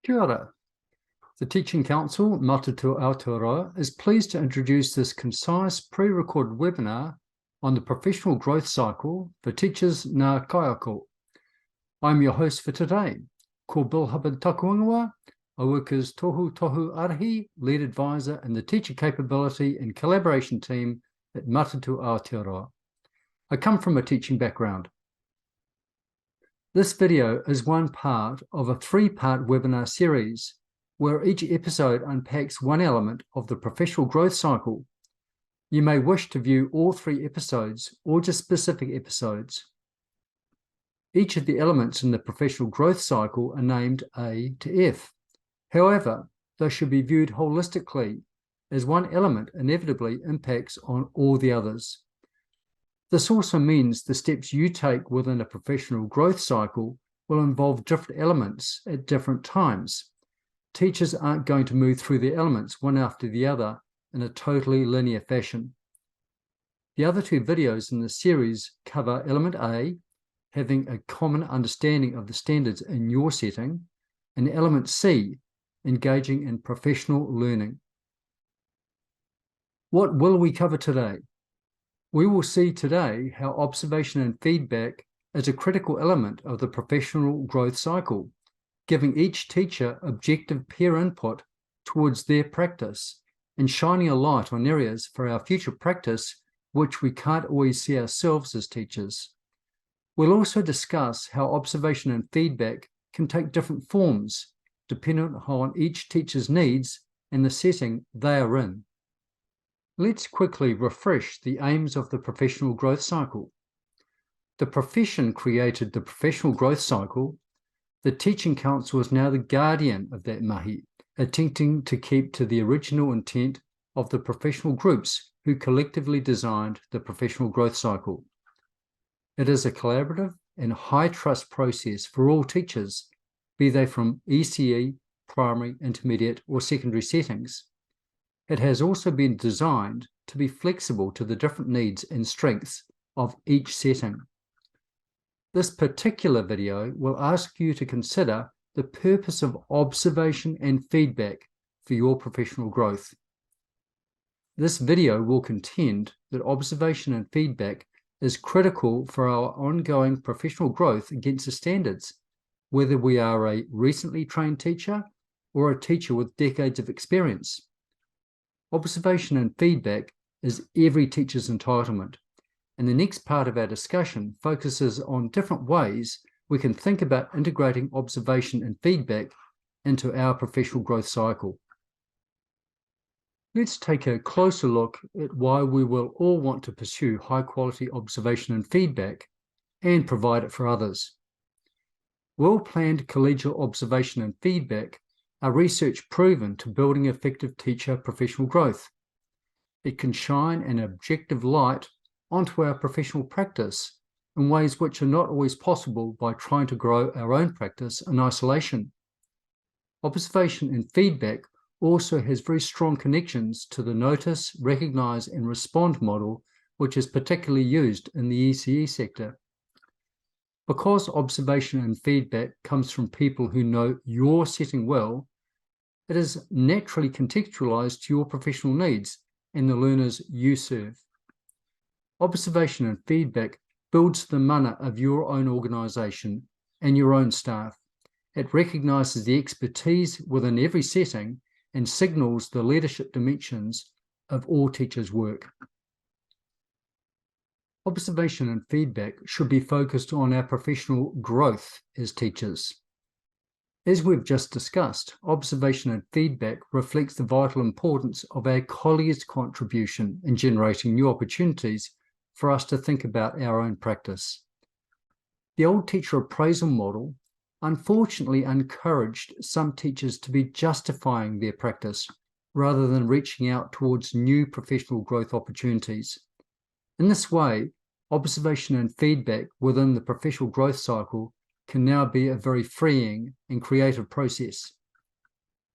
Kia ora. The Teaching Council, Matatu Aotearoa, is pleased to introduce this concise pre-recorded webinar on the professional growth cycle for teachers ngā kaiako. I'm your host for today. Ko Bill Hubbard Takuangawa. I work as Tohu Arahi, Lead Advisor in the Teacher Capability and Collaboration Team at Matatu Aotearoa. I come from a teaching background. This video is one part of a three-part webinar series where each episode unpacks one element of the professional growth cycle. You may wish to view all three episodes or just specific episodes. Each of the elements in the professional growth cycle are named A to F. However, they should be viewed holistically, as one element inevitably impacts on all the others. This also means the steps you take within a professional growth cycle will involve different elements at different times. Teachers aren't going to move through the elements one after the other in a totally linear fashion. The other two videos in this series cover element A, having a common understanding of the standards in your setting, and element C, engaging in professional learning. What will we cover today? We will see today how observation and feedback is a critical element of the professional growth cycle, giving each teacher objective peer input towards their practice and shining a light on areas for our future practice which we can't always see ourselves as teachers. We'll also discuss how observation and feedback can take different forms depending on each teacher's needs and the setting they are in. Let's quickly refresh the aims of the professional growth cycle. The profession created the professional growth cycle. The Teaching Council is now the guardian of that mahi, attempting to keep to the original intent of the professional groups who collectively designed the professional growth cycle. It is a collaborative and high-trust process for all teachers, be they from ECE, primary, intermediate, or secondary settings. It has also been designed to be flexible to the different needs and strengths of each setting. This particular video will ask you to consider the purpose of observation and feedback for your professional growth. This video will contend that observation and feedback is critical for our ongoing professional growth against the standards, whether we are a recently trained teacher or a teacher with decades of experience. Observation and feedback is every teacher's entitlement, and the next part of our discussion focuses on different ways we can think about integrating observation and feedback into our professional growth cycle. Let's take a closer look at why we will all want to pursue high-quality observation and feedback and provide it for others. Well-planned collegial observation and feedback are research proven to building effective teacher professional growth. It can shine an objective light onto our professional practice in ways which are not always possible by trying to grow our own practice in isolation. Observation and feedback also has very strong connections to the notice, recognize, and respond model, which is particularly used in the ECE sector. Because observation and feedback comes from people who know your setting well, it is naturally contextualized to your professional needs and the learners you serve. Observation and feedback builds the mana of your own organization and your own staff. It recognizes the expertise within every setting and signals the leadership dimensions of all teachers' work. Observation and feedback should be focused on our professional growth as teachers. As we've just discussed, observation and feedback reflects the vital importance of our colleagues' contribution in generating new opportunities for us to think about our own practice. The old teacher appraisal model unfortunately encouraged some teachers to be justifying their practice rather than reaching out towards new professional growth opportunities. In this way, observation and feedback within the professional growth cycle can now be a very freeing and creative process.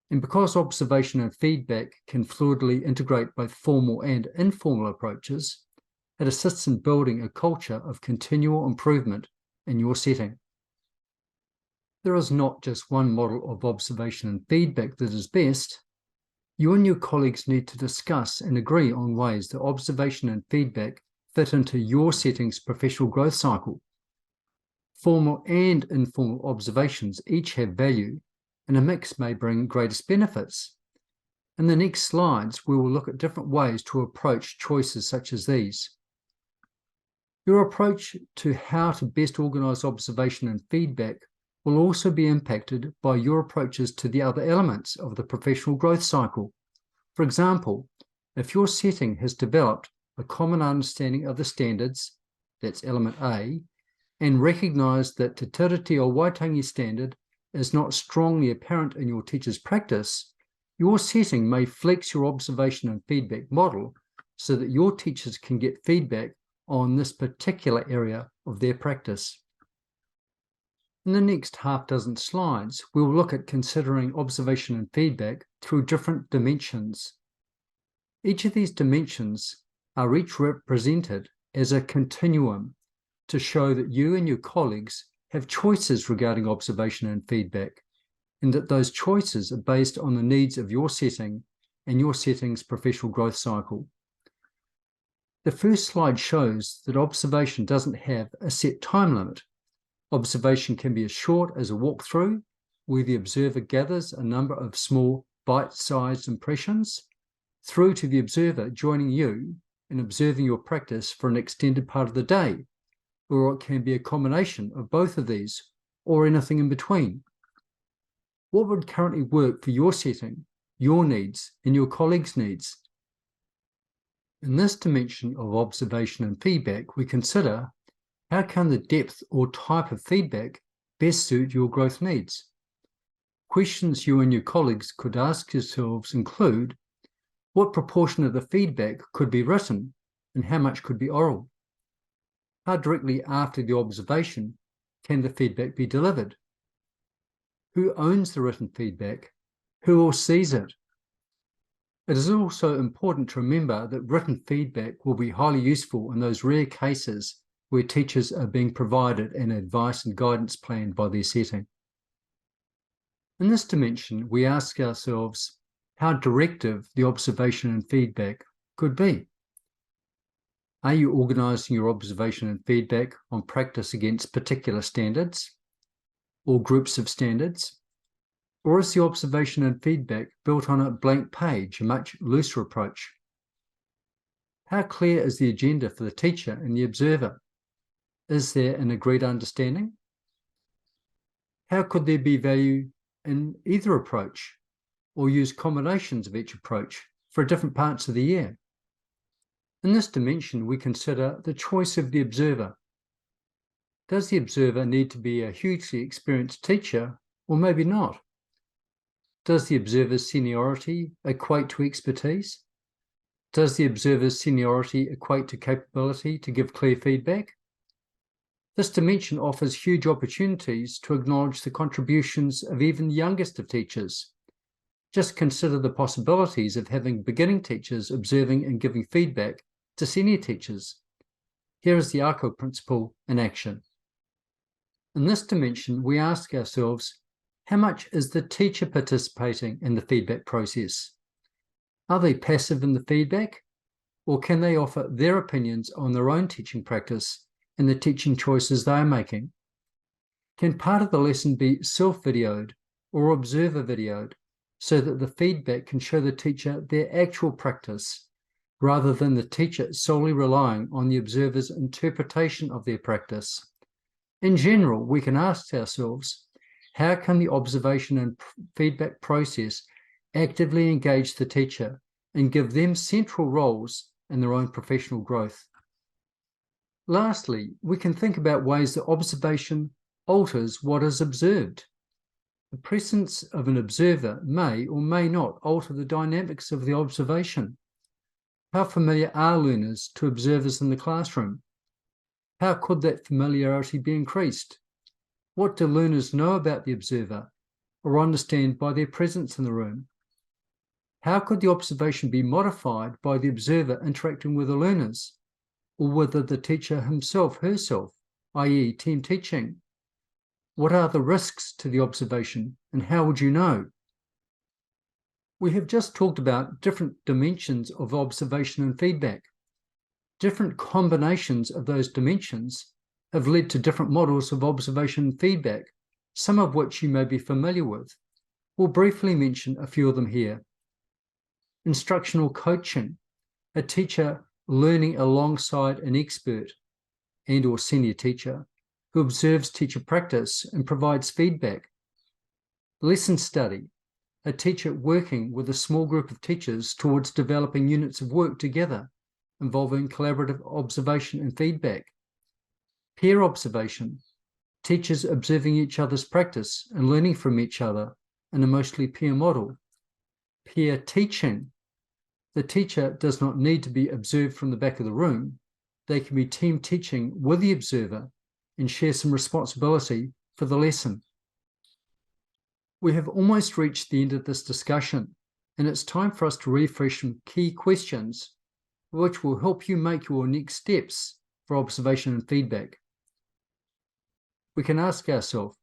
And because observation and feedback can fluidly integrate both formal and informal approaches, it assists in building a culture of continual improvement in your setting. There is not just one model of observation and feedback that is best. You and your colleagues need to discuss and agree on ways that observation and feedback fit into your setting's professional growth cycle. Formal and informal observations each have value, and a mix may bring greatest benefits. In the next slides, we will look at different ways to approach choices such as these. Your approach to how to best organise observation and feedback will also be impacted by your approaches to the other elements of the professional growth cycle. For example, if your setting has developed a common understanding of the standards, that's element A, and recognised that Te Tiriti o Waitangi standard is not strongly apparent in your teacher's practice, your setting may flex your observation and feedback model so that your teachers can get feedback on this particular area of their practice. In the next half dozen slides, we will look at considering observation and feedback through different dimensions. Each of these dimensions are each represented as a continuum to show that you and your colleagues have choices regarding observation and feedback, and that those choices are based on the needs of your setting and your setting's professional growth cycle. The first slide shows that observation doesn't have a set time limit. Observation can be as short as a walkthrough, where the observer gathers a number of small, bite-sized impressions, through to the observer joining you and observing your practice for an extended part of the day, or it can be a combination of both of these, or anything in between. What would currently work for your setting, your needs, and your colleagues' needs? In this dimension of observation and feedback, we consider how can the depth or type of feedback best suit your growth needs? Questions you and your colleagues could ask yourselves include, what proportion of the feedback could be written and how much could be oral? How directly after the observation can the feedback be delivered? Who owns the written feedback? Who all sees it? It is also important to remember that written feedback will be highly useful in those rare cases where teachers are being provided an advice and guidance plan by their setting. In this dimension, we ask ourselves how directive the observation and feedback could be. Are you organising your observation and feedback on practice against particular standards or groups of standards? Or is the observation and feedback built on a blank page, a much looser approach? How clear is the agenda for the teacher and the observer? Is there an agreed understanding? How could there be value in either approach, or use combinations of each approach for different parts of the year? In this dimension, we consider the choice of the observer. Does the observer need to be a hugely experienced teacher, or maybe not? Does the observer's seniority equate to expertise? Does the observer's seniority equate to capability to give clear feedback? This dimension offers huge opportunities to acknowledge the contributions of even the youngest of teachers. Just consider the possibilities of having beginning teachers observing and giving feedback to senior teachers. Here is the kaiako principle in action. In this dimension, we ask ourselves, how much is the teacher participating in the feedback process? Are they passive in the feedback, or can they offer their opinions on their own teaching practice and the teaching choices they are making? Can part of the lesson be self-videoed or observer videoed so that the feedback can show the teacher their actual practice rather than the teacher solely relying on the observer's interpretation of their practice? In general, we can ask ourselves, how can the observation and feedback process actively engage the teacher and give them central roles in their own professional growth? Lastly, we can think about ways that observation alters what is observed. The presence of an observer may or may not alter the dynamics of the observation. How familiar are learners to observers in the classroom? How could that familiarity be increased? What do learners know about the observer or understand by their presence in the room? How could the observation be modified by the observer interacting with the learners, or with the teacher himself, herself, i.e. team teaching? What are the risks to the observation, and how would you know? We have just talked about different dimensions of observation and feedback. Different combinations of those dimensions have led to different models of observation and feedback, some of which you may be familiar with. We'll briefly mention a few of them here. Instructional coaching, a teacher learning alongside an expert and or senior teacher who observes teacher practice and provides feedback. Lesson study, a teacher working with a small group of teachers towards developing units of work together, involving collaborative observation and feedback. Peer observation, teachers observing each other's practice and learning from each other, an emotionally peer model. Peer teaching, the teacher does not need to be observed from the back of the room. They can be team teaching with the observer and share some responsibility for the lesson. We have almost reached the end of this discussion, and it's time for us to refresh some key questions which will help you make your next steps for observation and feedback. We can ask ourselves,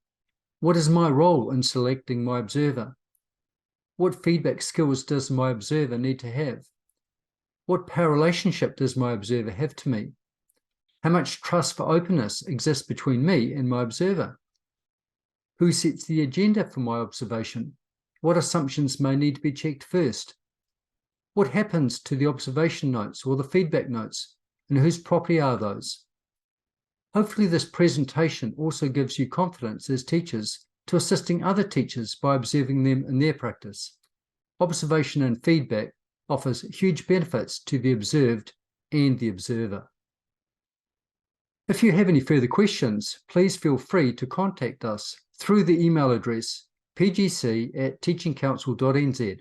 what is my role in selecting my observer? What feedback skills does my observer need to have? What power relationship does my observer have to me? How much trust for openness exists between me and my observer? Who sets the agenda for my observation? What assumptions may need to be checked first? What happens to the observation notes or the feedback notes, and whose property are those? Hopefully this presentation also gives you confidence as teachers to assisting other teachers by observing them in their practice. Observation and feedback offers huge benefits to the observed and the observer. If you have any further questions, please feel free to contact us through the email address pgc@teachingcouncil.nz.